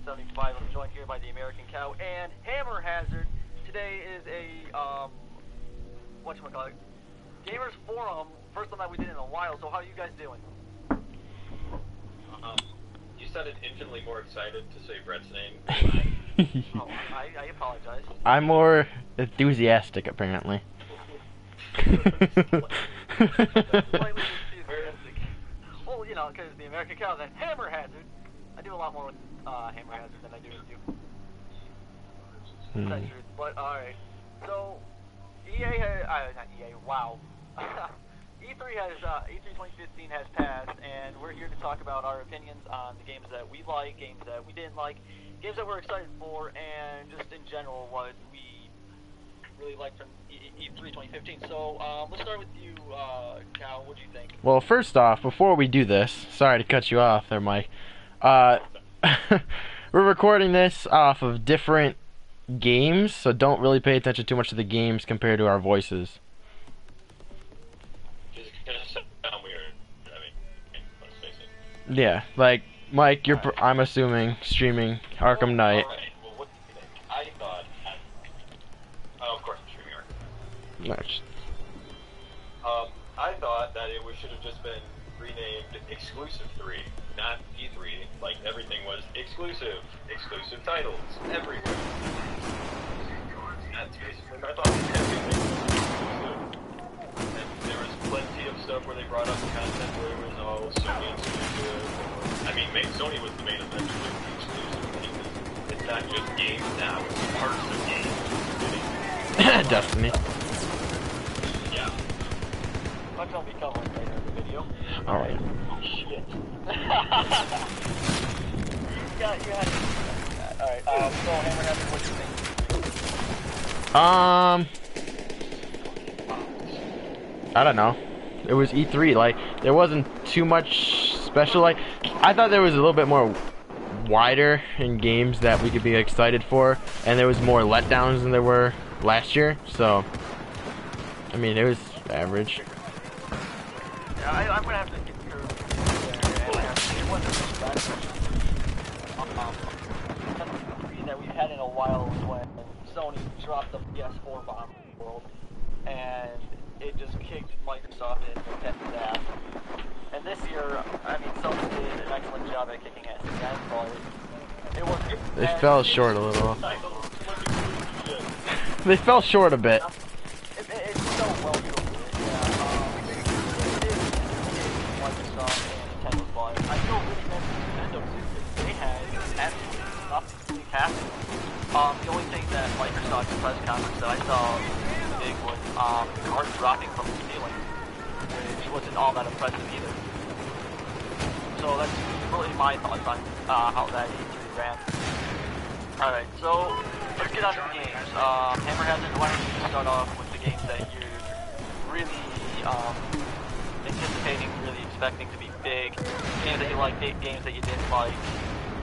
75. I'm joined here by the American Cow and Hammer Hazard. Today is a, whatchamacallit, Gamers Forum. First one that we did in a while, so how are you guys doing? You sounded infinitely more excited to say Brett's name. Oh, I apologize. I'm more enthusiastic, apparently. Slightly enthusiastic. Well, you know, because the American Cow and Hammer Hazard. I do a lot more with Hammer Hazard than I do with you. That's true. But alright. So EA has not EA, wow. E3 has E3 2015 has passed, and we're here to talk about our opinions on the games that we like, games that we didn't like, games that we're excited for, and just in general what we really liked from E3 2015. So let's start with you, Cal. What do you think? Well, first off, before we do this, sorry to cut you off there, Mike. We're recording this off of different games, so don't really pay attention too much to the games compared to our voices. It's gonna sound weird. I mean, let's face it. Yeah, like Mike, I'm assuming streaming Arkham Knight. Alright, well, what do you think? I thought. Oh, of course, I'm streaming Arkham. Nice. I thought that it should have just been renamed Exclusive 3, not E3. Like everything was exclusive titles everywhere. That's basically my thought. Everything was exclusive. And there was plenty of stuff where they brought up content where it was all Sony exclusive. I mean, Sony was the main event with the exclusive pieces. It's not just games now; it's parts of games. Destiny. Yeah. Much I'll be covering later in the video. Alright. Shit. You had to Alright, so Hammer Hazard, what do you think? I don't know. It was E3, like, there wasn't too much special, like, I thought there was a little bit more wider in games that we could be excited for, and there was more letdowns than there were last year, so, I mean, it was average. Yeah, I'm gonna have to get through there, it wasn't so bad. Something that we've had in a while was when Sony dropped the PS4 bomb in the world, and it just kicked Microsoft and Nintendo's ass. And this year, I mean, Sony did an excellent job at kicking ass again, but it wasn't. They fell short a little. They fell short a bit. It's so well built. Microsoft and Nintendo, but I feel really bad for Nintendo too, because they had absolutely nothing happen. The only thing that Microsoft's press conference that I saw big was cards dropping from the ceiling, which wasn't all that impressive either. So that's really my thoughts on how that E3 ran. Alright, so let's get on to the games. Hammer Hazard, why don't you start off with the games that you're really anticipating, really expecting to be big, games that you like, games that you didn't like.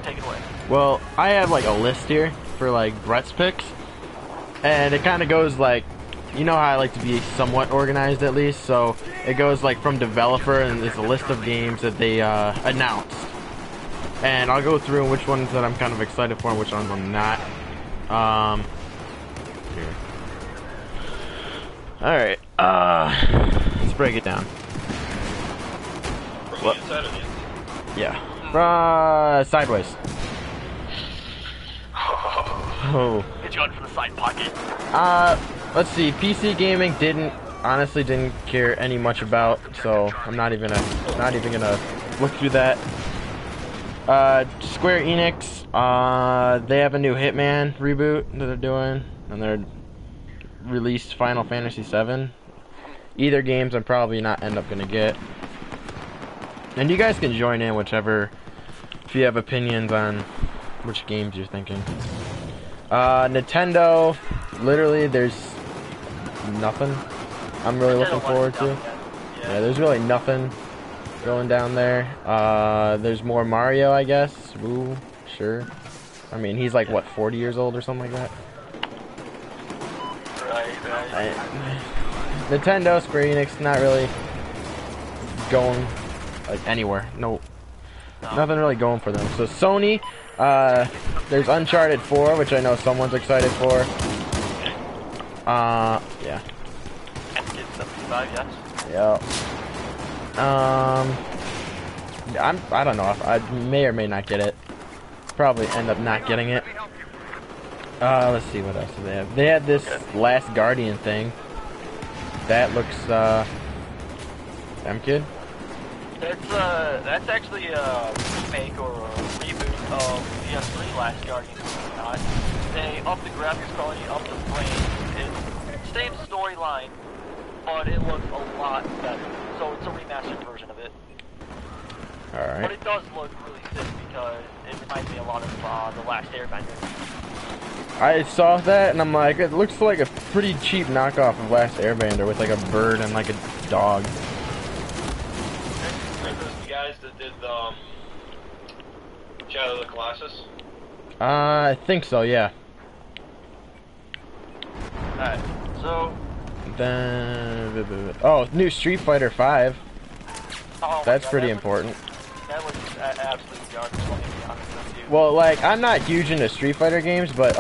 Take it away. Well, I have like a list here for like Brett's picks, and it kind of goes like, you know how I like to be somewhat organized at least, so it goes like from developer, and there's a list of games that they announced, and I'll go through which ones that I'm kind of excited for and which ones I'm not. Here. Alright, let's break it down. From the inside of it. Yeah. Sideways. Oh. Hit you from the side pocket. Let's see. PC gaming honestly didn't care any much about, so I'm not even gonna look through that. Square Enix, they have a new Hitman reboot that they're doing, and they're released Final Fantasy VII. Either games I'm probably not end up gonna get. And you guys can join in whichever, if you have opinions on which games you're thinking. Nintendo, literally there's nothing I'm really looking forward to. Yeah, there's really nothing going down there. There's more Mario, I guess. Ooh, sure. I mean, he's like, what, 40 years old or something like that? Right. Nintendo, Square Enix, not really going like anywhere. No, nothing really going for them. So Sony, There's Uncharted 4, which I know someone's excited for. Yeah. And Kid 75, yes. Yeah. I don't know if I may or may not get it. Probably end up not getting it. Let's see what else do they have. They had this Last Guardian thing. That looks Kid. That's actually a remake or a reboot of PS3 Last Guardian. They upped the graphics quality, upped the frame. It's same storyline, but it looks a lot better. So it's a remastered version of it. Alright. But it does look really sick because it reminds me a lot of The Last Airbender. I saw that and I'm like, it looks like a pretty cheap knockoff of Last Airbender with like a bird and like a dog. Are those the guys that did Shadow of the Colossus? I think so, yeah. Alright, so... Then... Oh, new Street Fighter 5. Oh That's God, pretty that important. That looks absolutely garbage, let me be honest with you. Well, like, I'm not huge into Street Fighter games, but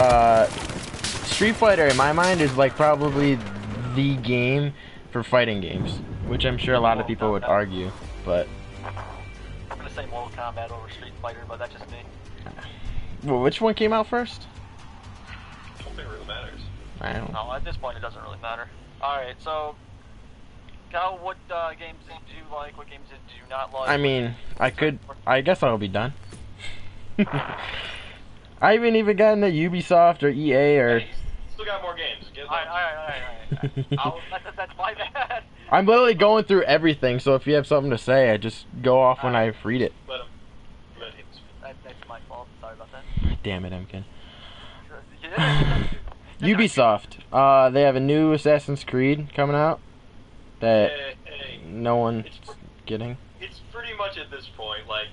Street Fighter, in my mind, is like probably the game for fighting games, which I'm sure a lot of people would argue, but... I'm gonna say Mortal Kombat over Street Fighter, but that's just me. Well, which one came out first? I don't think it really matters. I don't know. No, at this point it doesn't really matter. Alright, so... Cal, what games did you like? What games did you not like? I mean, I guess I'll be done. I haven't even gotten to Ubisoft or EA or... Hey, still got more games. Get Alright. That's my bad. I'm literally going through everything, so if you have something to say, I just go off when I read it. Let him speak. That's my fault. Sorry about that. Damn it, Emkin. Yeah. Ubisoft. They have a new Assassin's Creed coming out that Hey, no one's getting. it's pretty much at this point like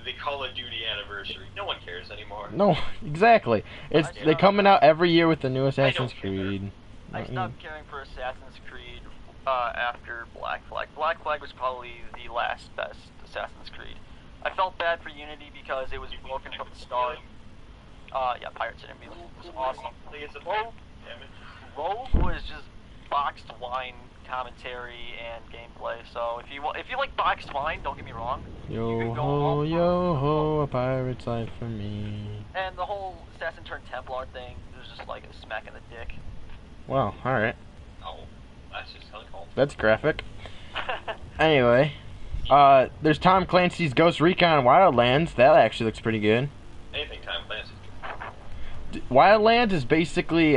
the Call of Duty anniversary. No one cares anymore. No, exactly. They're coming out every year with the new Assassin's care. Creed. I stopped caring for Assassin's Creed after Black Flag. Black Flag was probably the last best Assassin's Creed. I felt bad for Unity because it was broken from the start. Yeah, Pirates Enemy was awesome. I think it's a Rogue, damn it. Rogue was just boxed wine commentary and gameplay. So if you like boxed wine, don't get me wrong. Yo ho, a pirate's life for me. And the whole Assassin turned Templar thing was just like a smack in the dick. Wow, alright. Oh, that's just helical. That's graphic. Anyway, there's Tom Clancy's Ghost Recon Wildlands. That actually looks pretty good. Anything Tom Clancy. Wildlands is basically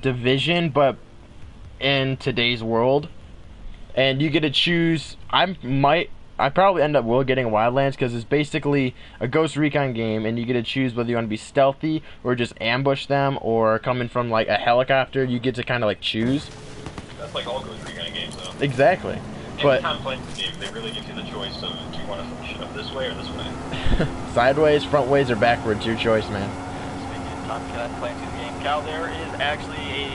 Division, but in today's world, and you get to choose. I probably end up getting Wildlands because it's basically a Ghost Recon game, and you get to choose whether you want to be stealthy or just ambush them, or coming from like a helicopter. You get to kind of like choose. That's like all Ghost Recon games, though. Exactly. Any But Tom Clancy game, they really give you the choice of do you want to finish it up this way or this way. sideways, front ways, or backwards, your choice, man. Speaking of Tom Clancy's game, Cal, there is actually a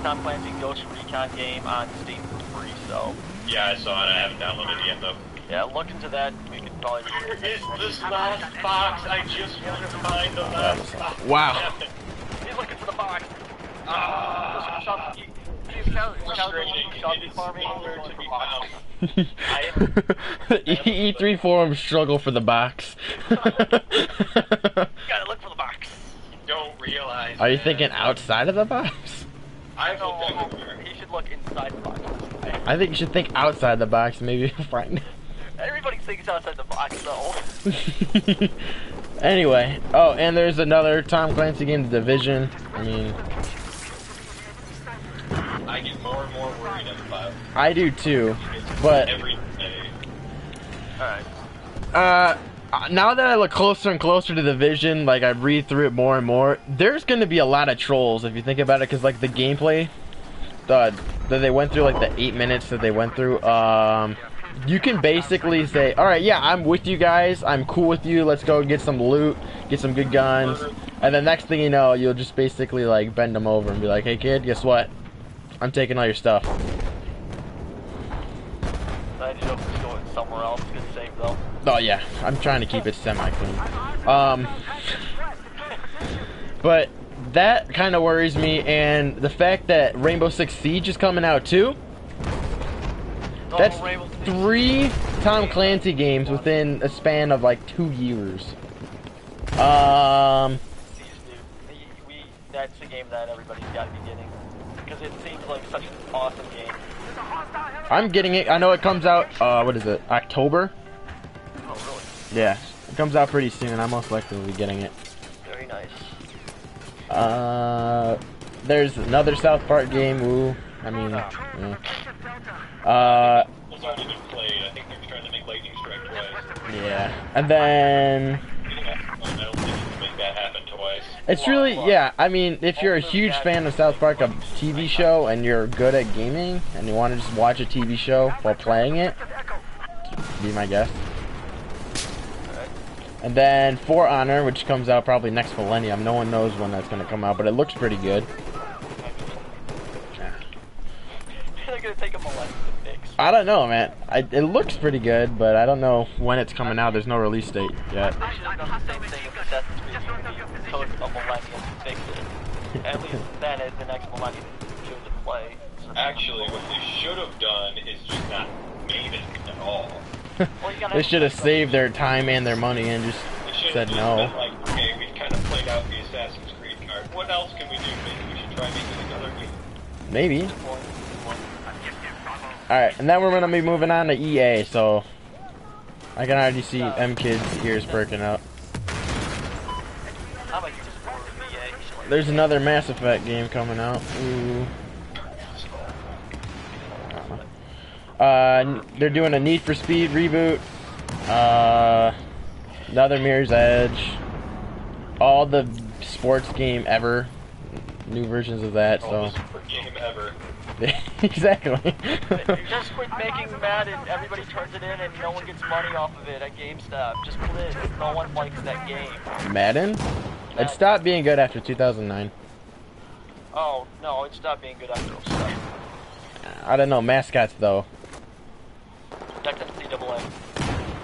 Tom Clancy Ghost Recon game on Steam for free, so... Yeah, I saw it. I haven't downloaded it yet, though. Yeah, look into that. We could probably... Where is this last box? I just want to find the last box. Wow. Damn it. He's looking for the box. Ah, frustrating. It's nowhere to be found. E3 forums struggle for the box. You gotta look for the box. You don't realize. Are you that. thinking outside of the box? I've No, looked everywhere. he should look inside the box. I think you should think outside the box, maybe you'll find it. Everybody thinks outside the box, though. Anyway, oh, and there's another Tom Clancy game, The Division. I mean, I get more and more worried about I do too, but every day. Alright. now that I look closer and closer to The Division, like I read through it more and more, there's gonna be a lot of trolls if you think about it, because like the gameplay that they went through, like the 8 minutes that they went through, you can basically say, alright, yeah, I'm with you guys, I'm cool with you, let's go get some loot, get some good guns, and the next thing you know, you'll just basically like bend them over and be like, hey kid, guess what? I'm taking all your stuff. I ended up just going somewhere else, get saved though. Oh yeah, I'm trying to keep it semi-clean. But that kind of worries me, and the fact that Rainbow Six Siege is coming out too. That's 3 Tom Clancy games within a span of like 2 years. That's the game that everybody's got to be getting because it seems like such an awesome game. I'm getting it. I know it comes out. What is it? October? Oh, really? Yeah, it comes out pretty soon. I most likely will be getting it. Very nice. There's another South Park game. Ooh, I mean, yeah. Those aren't even played. I think they're trying to make Lightning Strike twice. Yeah, and then I don't think you can make that happen twice. it's really, yeah. I mean, if you're a huge fan of South Park, a TV show, and you're good at gaming, and you want to just watch a TV show while playing it, be my guess. And then For Honor, which comes out probably next millennium. No one knows when that's going to come out, but it looks pretty good. They're gonna take a millennium to fix. I don't know, man. It looks pretty good, but I don't know when it's coming out. There's no release date yet. They should have done the same thing with Assassin's Creed Unity. Took a millennium to fix it. At least then, at the next millennium, should to play. Actually, what they should have done is just not made it at all. They should have saved their time and their money and just said no. Been like, okay, we've kind of played out the Assassin's Creed card. What else can we do? Maybe we should try making another game. Maybe. Alright, and then we're going to be moving on to EA, so I can already see M-Kid's ears perking up. There's another Mass Effect game coming out. Ooh. They're doing a Need for Speed reboot. Another Mirror's Edge. All the sports game ever. New versions of that, so. Game ever. Exactly. Just quit making Madden. Everybody turns it in and no one gets money off of it at GameStop. Just quit. No one likes that game. Madden? It stopped being good after 2009. Oh, no, it stopped being good after 07. I don't know. Mascots, though. That's NCAA.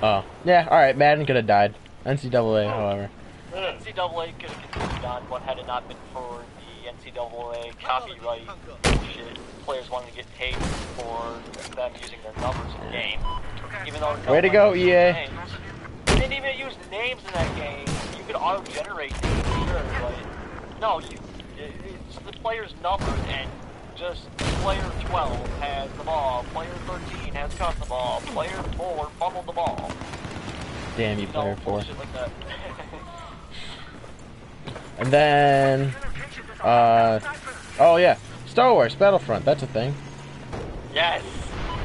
Oh. Yeah, alright. Madden could have died. NCAA, however. NCAA could have continued on, but had it not been for the NCAA copyright bullshit, players wanted to get paid for them using their numbers in the game. Even though Way to go, EA. Names. You didn't even use names in that game. You could auto-generate names, sure, but no, it's the player's number, and just player 12 has the ball, player 13 has caught the ball, player 4 fumbled the ball. Damn you, player 4. Bullshit like that. And then, oh yeah, Star Wars Battlefront, that's a thing. Yes!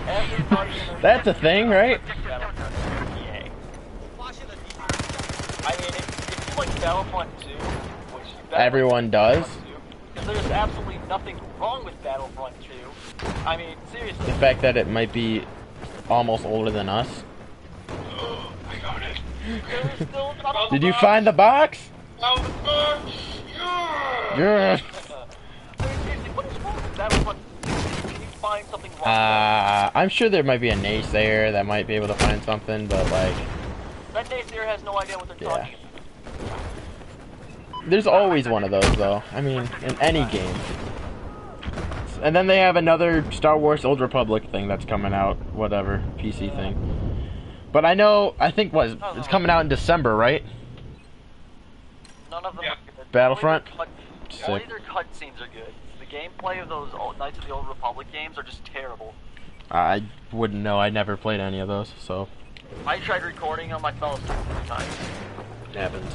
Everybody That's a thing, right? Yeah. I mean, if you like Battlefront 2, which Everyone does. there's absolutely nothing wrong with Battlefront 2. I mean, seriously. The fact that it might be almost older than us. I got it. There's still another Did you find the box? Oh, Yeah. seriously, what is wrong with Battlefront 2? Can you find something wrong with I'm sure there might be a naysayer that might be able to find something, but like, that naysayer has no idea what they're Yeah. talking about. there's always one of those though. I mean, in any game. And then they have another Star Wars Old Republic thing that's coming out, whatever, PC thing. But I think it's coming out in December, right? None of them Yeah. are good. Battlefront? Only Sick. their cutscenes are good. The gameplay of those Knights of the Old Republic games are just terrible. I wouldn't know. I never played any of those, so I tried recording them, I fell asleep 3 times. it happens.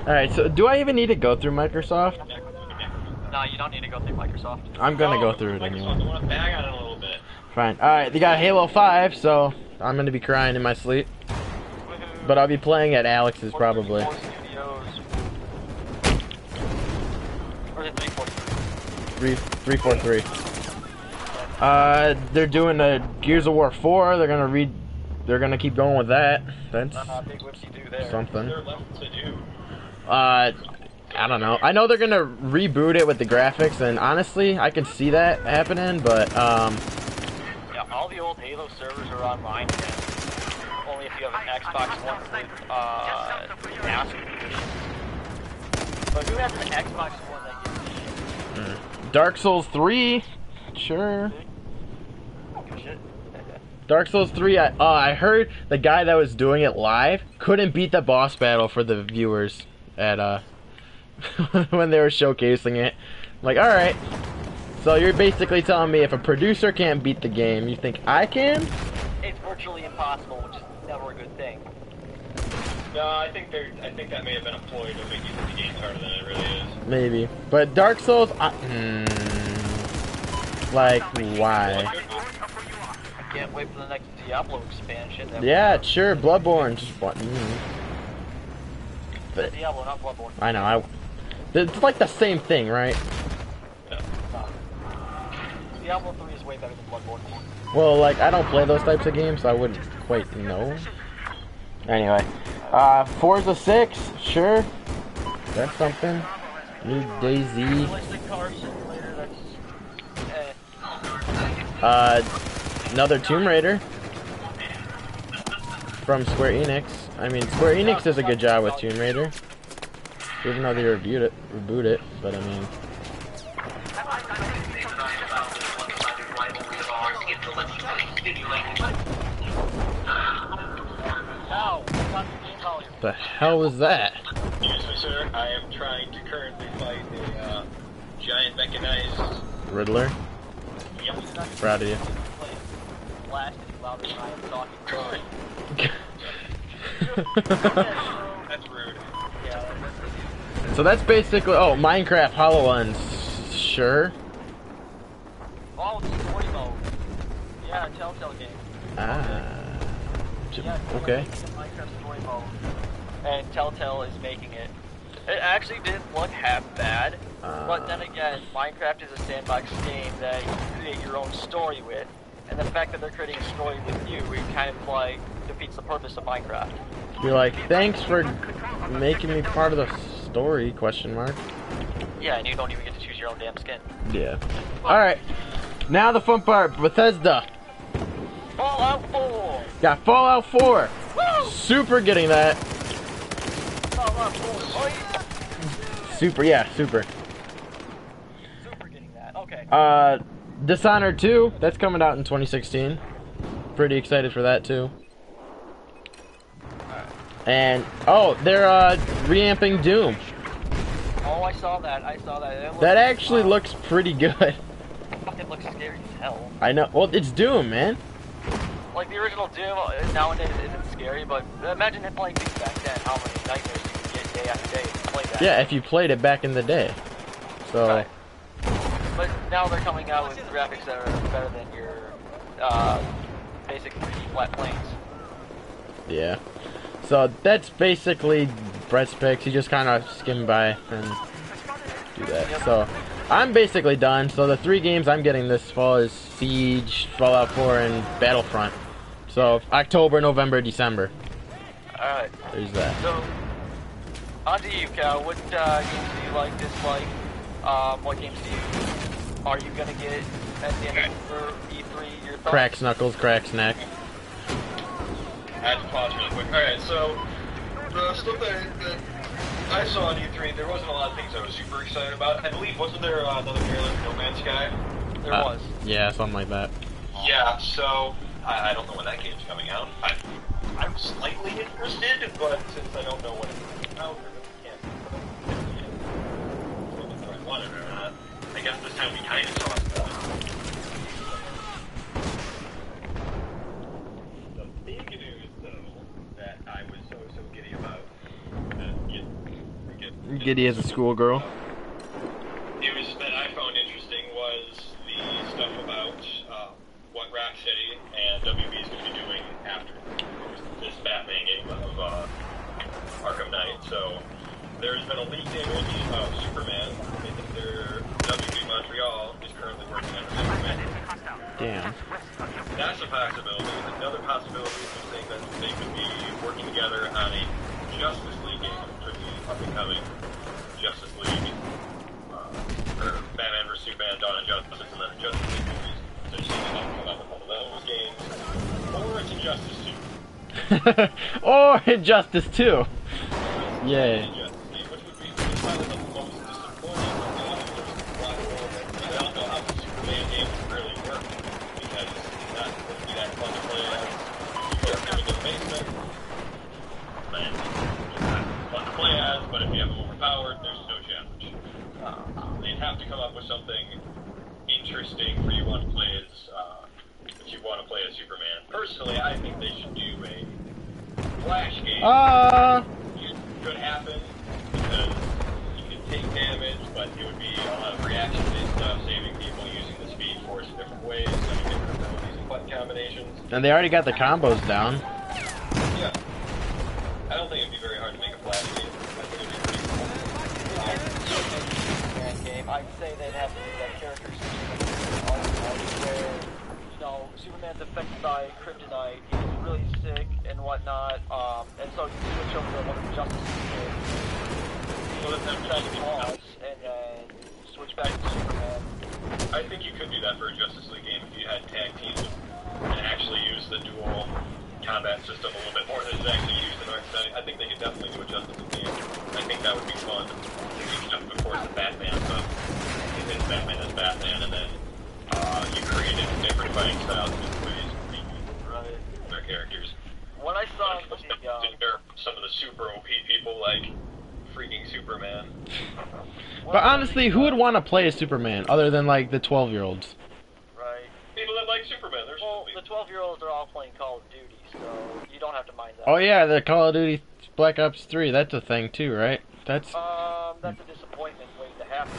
Alright, so do I even need to go through Microsoft? No, you don't need to go through Microsoft. I'm gonna go through it anyway. I want to bag on it a little bit. Fine. Alright, they got Halo 5, so I'm gonna be crying in my sleep. But I'll be playing at Alex's probably. Or is it 343? 343. They're doing a Gears of War 4. They're gonna keep going with that. That's Big whoopsie do there. something. They're left to do. I don't know. I know they're gonna reboot it with the graphics, and honestly, I can see that happening, but Yeah, all the old Halo servers are online again. Only if you have an Xbox One with mask conditions. But who has an Xbox One that gives a shit? Dark Souls 3, sure. I don't give a shit. Dark Souls 3, I heard the guy that was doing it live couldn't beat the boss battle for the viewers at when they were showcasing it. I'm like, alright. So you're basically telling me if a producer can't beat the game, you think I can? It's virtually impossible, which is never a good thing. No, I think that may have been a ploy to make you think the game's harder than it really is. Maybe. But Dark Souls, like, why? I can't wait for the next Diablo expansion. Yeah, sure, Bloodborne. Just what? But Diablo, not Bloodborne. I know. It's like the same thing, right? Yeah. Diablo 3 is way better than Bloodborne. Well, like, I don't play those types of games, so I wouldn't quite know. Anyway, Forza 6, sure. That's something. New DayZ. Realistic car simulator, that's Another Tomb Raider. From Square Enix. I mean, Square Enix does a good job with Tomb Raider. Even though they reboot it, but I mean... The hell was that? Excuse me, sir. I am trying to currently fight a giant mechanized... Riddler? Yep. Proud of you. blasting louder than I am talking. That's rude. Yeah, So that's basically... Oh, Minecraft HoloLens. Sure. oh, it's story mode. Yeah, Telltale game. Yeah, Okay. Minecraft story mode. And Telltale is making it. It actually didn't look half bad, but then again, Minecraft is a sandbox game that you create your own story with, and the fact that they're creating a story with you, it kind of like defeats the purpose of Minecraft. You're like, thanks for making me part of the story, question mark. Yeah, and you don't even get to choose your own damn skin. Yeah. Alright. Now the fun part, Bethesda. Fallout 4! Got Fallout 4. Woo! Super getting that. Fallout 4, boy! Super, yeah, super. Super getting that, okay. Dishonored 2, that's coming out in 2016. Pretty excited for that too. And, oh, they're reamping Doom. Oh, I saw that, That actually looks pretty good. Fucking looks scary as hell. I know, well, it's Doom, man. Like, the original Doom nowadays isn't scary, but imagine him playing Doom back then, how many nightmares you could get day after day if you played that. Yeah, if you played it back in the day. So... Right. But now they're coming out with graphics that are better than your, basic 3D flat planes. Yeah. So that's basically Brett's picks. He just kind of skimmed by and do that. Yep. So I'm basically done. So the 3 games I'm getting this fall is Siege, Fallout 4, and Battlefront. So October, November, December. Alright. There's that. So, on to you, Cal. What games do you like, dislike? What games are you gonna get at the end of E3? Your thoughts? Cracks Knuckles, cracks neck. I had to pause really quick. Alright, so the stuff that I saw on E3, there wasn't a lot of things I was super excited about. I believe, wasn't there another trailer for No Man's Sky? There was. Yeah, something like that. Yeah, so I don't know when that game's coming out. I'm slightly interested, but since I don't know when it's coming out, I can't if I want it or not. I guess this time we kind of saw stuff. The big news, though, that I was so giddy about, Giddy as a schoolgirl. news that I found interesting was the stuff about what Rocksteady and WB is going to be doing after this Batman game of Arkham Knight. So there's been a leaked image of Superman. I think their WB Montreal is currently working on Superman. Damn. That's a possibility. Another possibility is saying that they could be working together on a Justice League game, which is up and coming. Justice Injustice 2. Or Injustice 2. Yay. Injustice game, which would be probably the most disappointing of the others. I don't know how the Superman games really work, because it's not going to be that fun to play as. You are coming to the basement, then it's not fun to play as, but if you have them overpowered, there's no challenge. They'd have to come up with something interesting for you want to play as, if you want to play as Superman. Personally, I think they should do a Flash game. It could happen, because you can take damage, but it would be a lot of reaction-based stuff, saving people using the Speed Force in different ways, having different abilities and button combinations. And they already got the combos down. Yeah. I don't think it'd be very hard to make a Flash game. I think it'd be pretty cool. Superman game, I'd say they'd have to do that character where, you know, Superman's affected by kryptonite, he's really sick and whatnot, and so you switch over to one of the Justice League games, Well, that's not try to pause, and then switch back to Superman. I think you could do that for a Justice League game if you had tag teams and actually use the dual combat system a little bit more than it's actually used in Arkham. I think they could definitely do a Justice League game. I think that would be fun. Of course, the Batman stuff. It's Batman as Batman, and then you created different fighting styles and different ways of their characters. When I saw Some of the super OP people like freaking Superman. But honestly, who would want to play as Superman other than like the 12-year-olds? Right. People that like Superman, there's Well, the 12-year-olds are all playing Call of Duty, so you don't have to mind that. Oh yeah, the Call of Duty Black Ops 3, that's a thing too, right? That's a disappointment waiting to happen,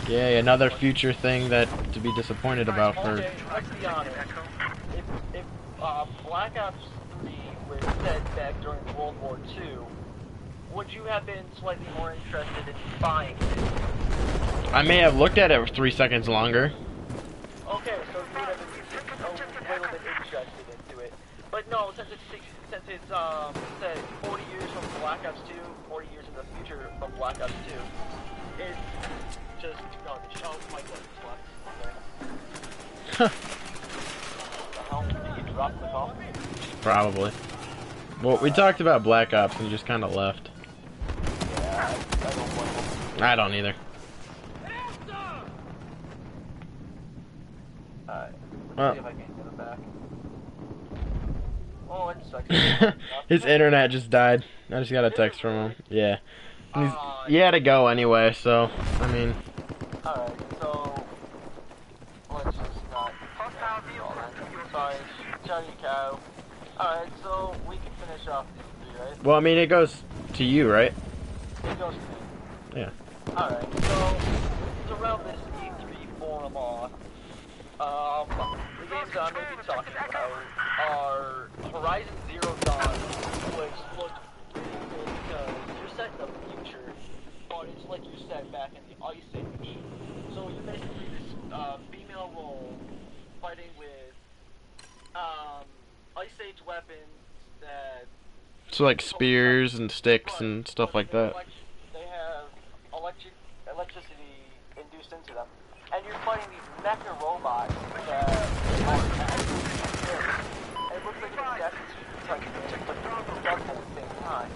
yeah. yeah, another future thing that to be disappointed about for. Okay, let's be honest. If Black Ops 3 was set back during World War II, would you have been slightly more interested in buying it? I may have looked at it for 3 seconds longer. Okay, so you would have been a little bit interested into it. But no, since it's said 40 years from Black Ops 2, 40 years in the future from Black Ops 2, it's just garbage. Oh my goodness, what? The hell? Did you drop the call? Probably. Well, we talked about Black Ops and just kind of left. Yeah, I don't blame them. I don't either. Alright, Well. see if I can get it back. Oh, it sucks. His internet just died. I just got a text from him. Yeah. He had to go anyway, so, I mean. Alright, so let's just not. Sorry, Charlie Cow. Alright, so we can finish off these three, right? Well, I mean, it goes to you, right? It goes to me. Yeah. Alright, so to round this E3 forum off, the games that I'm going to be talking about are Horizon Zero Dawn, which looked pretty good because you're set in the future, but it's like you're set back in the Ice Age. So you're basically this female role fighting with Ice Age weapons that... So like spears and sticks and stuff like that. They have electricity induced into them. And you're fighting these mecha robots that are actually good. And it looks like it's exactly like but it's done at the same time.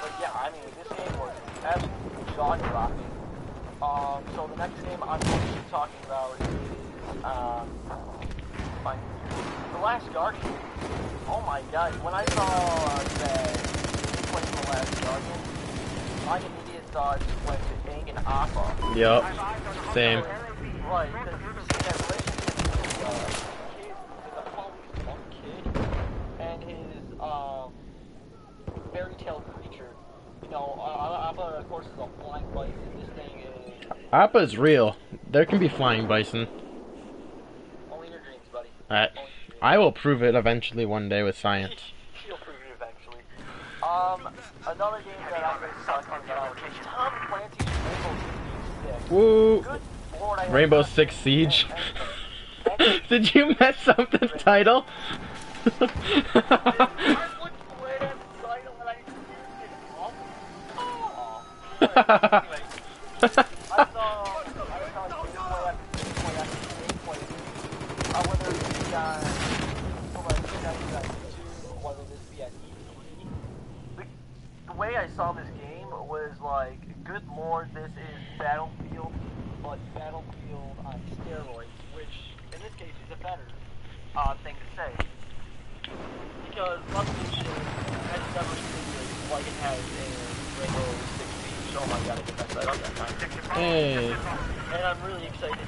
But yeah, I mean, this game was absolutely jaw-dropping. So the next game I'm going to be talking about is, The Last Guardian. Oh my god, when I saw that you played The Last Guardian, my immediate thoughts went to Aang and Appa. Yup. Same. Right, because you see that relationship with the police monk kid and his fairy tale creature. You know, Appa of course is a flying bison. This thing is Appa's real. There can be flying bison. only in your dreams, buddy. I will prove it eventually one day with science. You'll prove it eventually. Another game that I'm going to talk about is Tom Clancy's Rainbow Six Siege. Woo! Good lord, I Rainbow Six Siege. Did you mess up the title? on, for my friends on YouTube, whether this be at E3, the way I saw this game was like, good lord, this is Battlefield, but Battlefield on steroids, which in this case is a better thing to say. Because Revolution has never been like it has in Rainbow Six Siege. Oh my god, I did mess that up that time. Hey. And I'm really excited to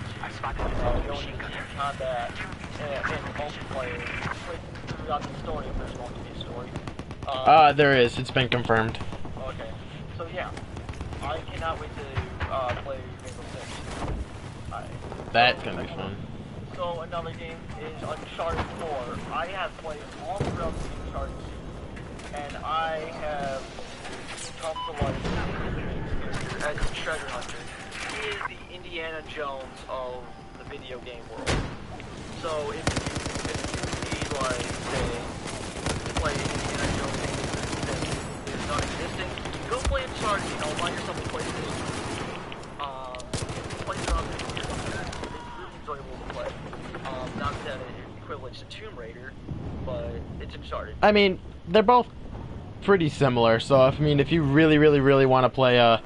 go into team combat and multiplayer throughout the story, if there's going to be a story. There is. It's been confirmed. Okay. So yeah, I cannot wait to play Rainbow Six. That's gonna be fun. So another game is Uncharted 4. I have played all throughout the Uncharted series, and I have come to like as a treasure hunter. He is the Indiana Jones of the video game world. So if you need like say to play Indiana Jones game that is non-existent, go play Uncharted. You know, find yourself a PlayStation. Play it on the computer. It's really enjoyable to play. Not that it's equivalent to Tomb Raider, but it's Uncharted. I mean, they're both pretty similar. So if you really want to play a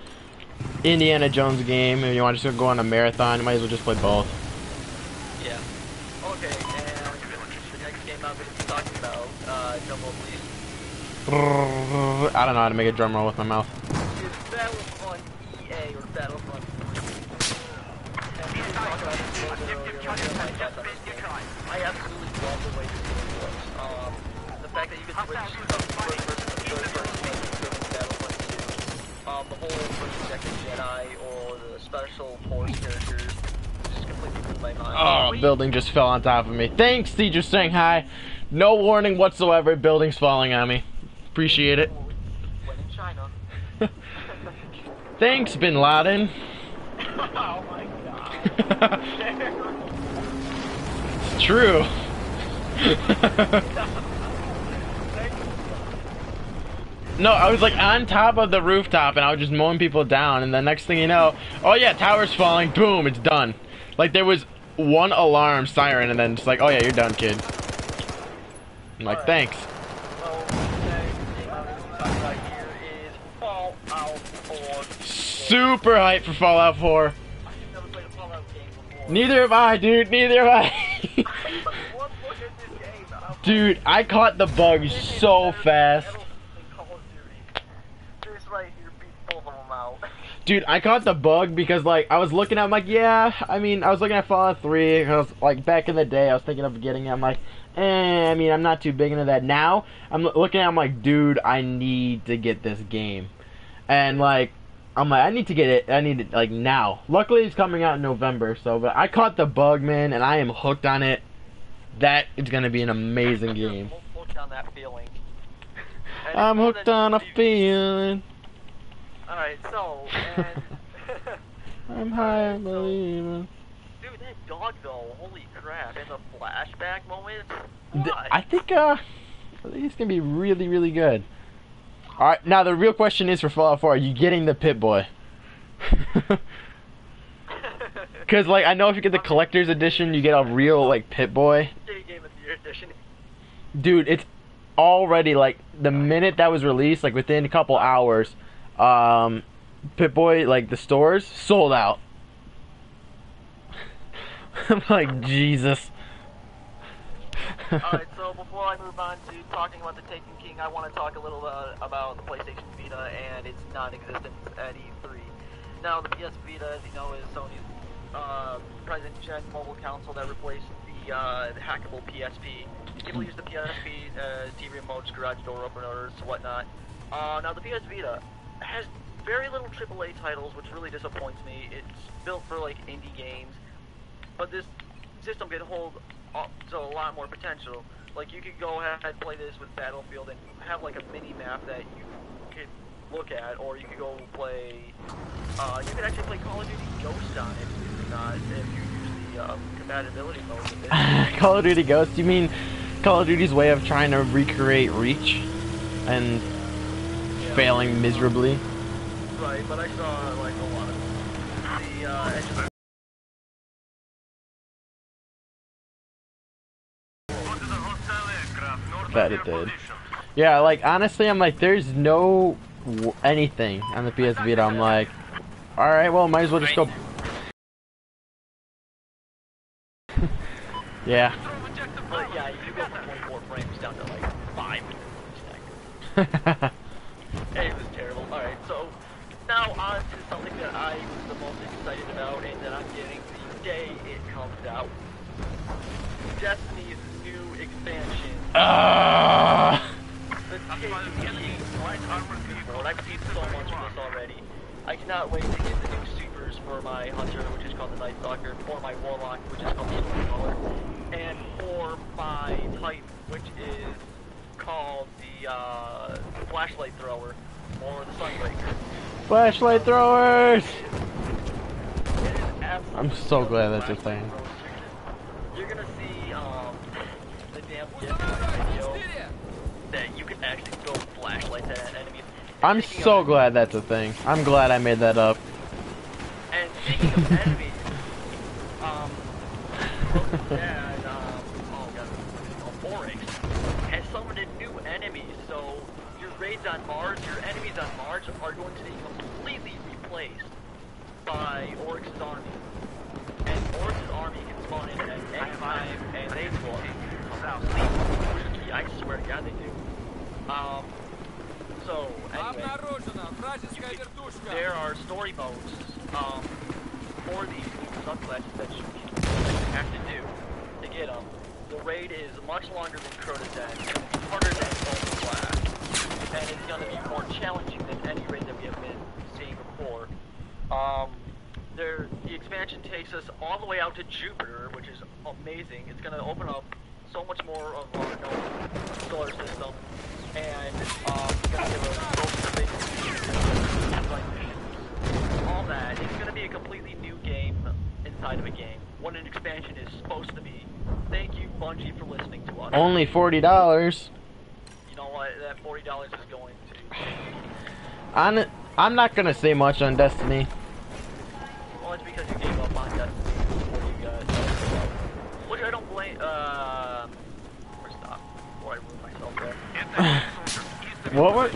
Indiana Jones game, and you want to just go on a marathon, you might as well just play both. Yeah. Okay, and the next game I'm going to be talking about, drum roll please. I don't know how to make a drum roll with my mouth. Is Battlefront EA or Battlefront 3. And we were talking about this a little bit earlier. I absolutely love the way this game looks. The fact that you can switch from first person to third person in Battlefront 2. The whole first second Jedi or the special force characters just completely blew my mind. Oh, a building just fell on top of me. Thanks, teacher saying hi. No warning whatsoever. Building's falling on me. Appreciate it. When in China. Thanks, Bin Laden. Oh my god. It's true. No, I was like on top of the rooftop and I was just mowing people down, and the next thing you know, oh yeah, tower's falling, boom, it's done. Like there was one alarm siren and then just like, oh yeah, you're done, kid. I'm like, thanks. Well, the next thing I'm going to be talking about here is Fallout 4. Super hyped for Fallout 4. I've never played a Fallout game before. Neither have I, dude, neither have I. Look at this game. Dude, I caught the bugs so fast. Call of Duty. This right here beat both of them out. Dude, I caught the bug because, like, I was looking at, I'm like, yeah, I mean, I was looking at Fallout 3, because, like, back in the day, I was thinking of getting it, I'm like, I mean, I'm not too big into that. Now, I'm looking at it, I'm like, dude, I need to get this game. And, like, I'm like, I need to get it, I need it, like, now. Luckily, it's coming out in November, so, but I caught the bug, man, and I am hooked on it. That is going to be an amazing game. Hooked on that feeling. And I'm it's hooked on a feeling. Alright, so, and... I'm high on believing. Dude, that dog though, holy crap, and the flashback moments, I think it's gonna be really good. Alright, now the real question is for Fallout 4, are you getting the Pip-Boy? Cause like, I know if you get the collector's edition, you get a real like Pip-Boy. Dude, it's already like, the minute that was released, like within a couple hours, Pip-Boy, like the stores, sold out. I'm like, Jesus. Alright, so before I move on to talking about the Taken King, I want to talk a little about the PlayStation Vita and its non-existence at E3. Now, the PS Vita, as you know, is Sony's present-gen mobile console that replaced the hackable PSP. People use the PSP as TV remotes, garage door openers, whatnot. Now, the PS Vita has very little AAA titles, which really disappoints me. It's built for, like, indie games. But this system can hold to a lot more potential. Like, you could go ahead and play this with Battlefield and have, like, a mini-map that you could look at, or you could go play... you could actually play Call of Duty Ghost on it, believe it or not, if you use the compatibility mode of it. Call of Duty Ghost? You mean Call of Duty's way of trying to recreate Reach? And failing miserably? Right, but I saw, like, a lot of the that it did. Yeah, like honestly, I'm like, there's no anything on the PS Vita. I'm like, all right, well, might as well just go. Yeah. But yeah, you go from 24 frames down to like 5 per second. It was terrible. Alright, so now on to something that I was the most excited about and that I'm getting the day it comes out. Destiny's new expansion. The I've seen so much of this already. I cannot wait to get the new supers for my Hunter, which is called the Night Stalker, for my Warlock, which is called the Stonecaller, and for my Titan, which is called the Flashlight Thrower, or the Sunbreaker. Flashlight throwers! It is absolutely I'm so glad that's a thing. You're gonna see the damn gift in my video that you can actually throw flashlights at enemies. I'm so glad that's a thing. I'm glad I made that up. And speaking of enemies, Dad, oh god, Oryx has summoned in new enemies, so your raids on Mars, your enemies on Mars are going to be completely replaced by Oryx's army. And Oryx's army can spawn in at any time, and they will completely, I swear to god they do. So, anyway, there are story modes, for these new subclasses that you have to do to get them. The raid is much longer than Crota's End, and it's harder than Golden Class, and it's going to be more challenging than any raid that we have been seeing before. The expansion takes us all the way out to Jupiter, which is amazing. It's going to open up so much more of our known solar system, and it's going to give us all that. It's going to be a completely new game inside of a game. What an expansion is supposed to be. Thank you, Bungie, for listening to us. Only $40. You know what? That $40 is going to. I'm not gonna say much on Destiny. Well, it's because you gave up on Destiny before you got. Which I don't blame. Stop. Before I ruin myself there. What?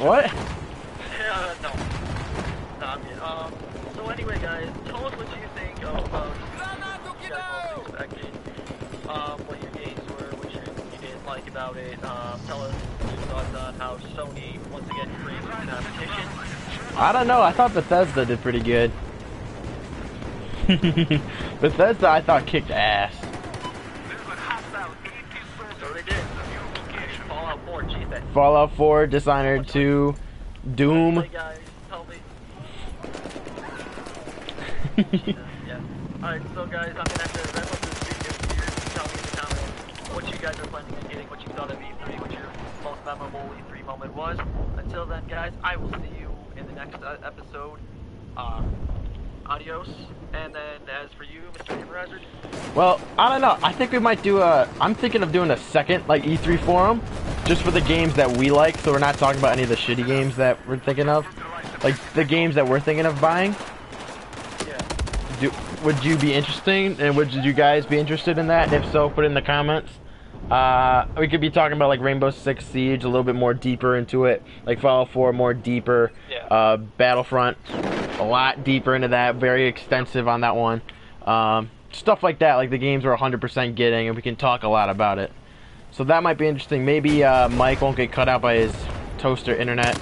No. No, I'm good. So anyway, guys, tell us what you think of you guys most expected. What your games were, what you didn't like about it. Tell us your thoughts on how Sony once again created the competition. I don't know. I thought Bethesda did pretty good. Bethesda, I thought, kicked ass. So they did. Fallout 4, geez, that. Fallout 4, Dishonored 2, Doom. Hey guys, tell me. Yeah. Alright, so guys, I'm gonna have to wrap up this video here. Tell me in the comments what you guys are planning on getting, what you thought of E3, what your most memorable E3 moment was. Until then, guys, I will see you in the next episode. Adios. And then, as for you, Mr. Hammerazard? Well, I don't know. I think we might do I'm thinking of doing a second, like, E3 forum, just for the games that we like, so we're not talking about any of the shitty games that we're thinking of. Like, the games that we're thinking of buying. Yeah. Would you be interested, and would you guys be interested in that? And if so, put it in the comments. We could be talking about, like, Rainbow Six Siege, a little bit more deeper into it. Like, Fallout 4, more deeper. Yeah. Battlefront, a lot deeper into that, very extensive on that one. Stuff like that, like the games we're 100% getting, and we can talk a lot about it. So that might be interesting. Maybe Mike won't get cut out by his toaster internet. I'm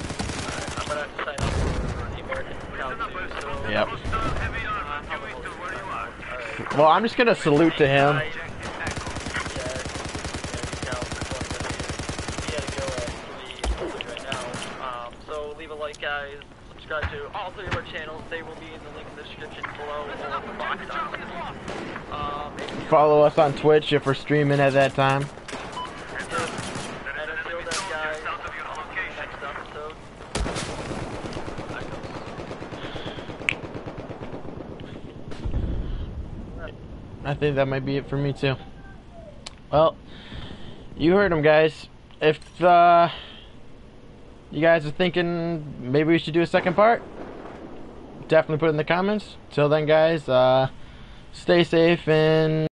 gonna have to sign up for the American Council, so... Yep. Alright. Well, I'm just gonna salute to him. So leave a like, guys. Subscribe to all three of our channels. They will be in the link in the description below or the box Follow us on Twitch if we're streaming at that time. And until then, guys, next episode. I think that might be it for me too. Well, you heard him, guys. If you guys are thinking maybe we should do a second part, definitely put it in the comments. Till then, guys, stay safe and